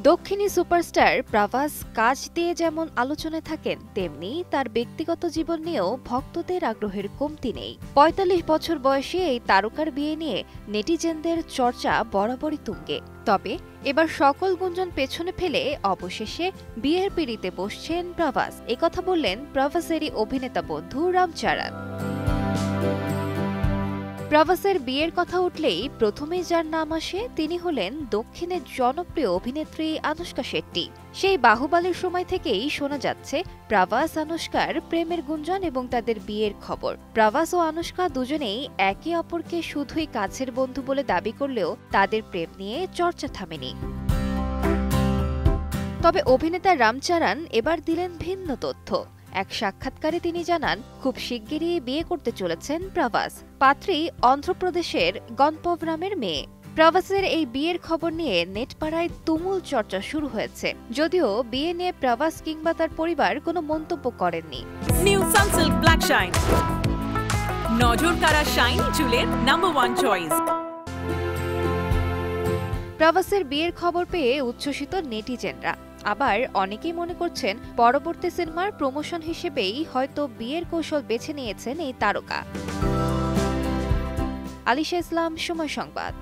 দক্ষিণী সুপারস্টার প্রভাস কাজ দিয়ে যেমন আলোচনায় থাকেন, তেমনি তার ব্যক্তিগত জীবন নিয়েও ভক্তদের আগ্রহের কমতি নেই। ৪৫ বছর বয়সী এই তারকার বিয়ে নিয়ে নেটিজেনদের চর্চা বরাবরই তুঙ্গে। তবে এবার সকল গুঞ্জন পেছনে ফেলে অবশেষে বিয়ের পিঁড়িতে বসছেন প্রভাস। একথা বললেন প্রভাসেরই অভিনেতা বন্ধু রামচরণ। প্রভাসের বিয়ের কথা উঠলেই প্রথমেই যার নাম আসে তিনি হলেন দক্ষিণের জনপ্রিয় অভিনেত্রী আনুশকা শেট্টি। সেই বাহুবলীর সময় থেকেই শোনা যাচ্ছে প্রভাস আনুশকার প্রেমের গুঞ্জন এবং তাদের বিয়ের খবর। প্রভাস ও আনুশকা দুজনেই একে অপরকে শুধুই কাছের বন্ধু বলে দাবি করলেও তাদের প্রেম নিয়ে চর্চা থামেনি। তবে অভিনেতা রামচরণ এবার দিলেন ভিন্ন তথ্য। এক সাক্ষাৎকারে তিনি জানান, খুব শিগগিরই বিয়ে করতে চলেছেন প্রভাস। পাত্রী অন্ধ্রপ্রদেশের গণপবরামের মেয়ে। প্রভাসের এই বিয়ের খবর নিয়ে নেটপাড়ায় তুমুল চর্চা শুরু হয়েছে, যদিও বিয়ে নিয়ে প্রভাস কিংবা তার পরিবার কোনো মন্তব্য করেননি। নিউ সানসিল্ক ব্ল্যাক শাইন, নজর কাড়া শাইনি চুলের নাম্বার 1 চয়েস। প্রভাসের বিয়ের খবর পেয়ে উচ্ছ্বসিত নেটিজেনরা। আবার অনেকেই মনে করছেন পরবর্তী সিনেমার প্রমোশন হিসেবেই হয়তো বিয়ের কৌশল বেছে নিয়েছেন এই তারকা। আলিশা ইসলাম, সময় সংবাদ।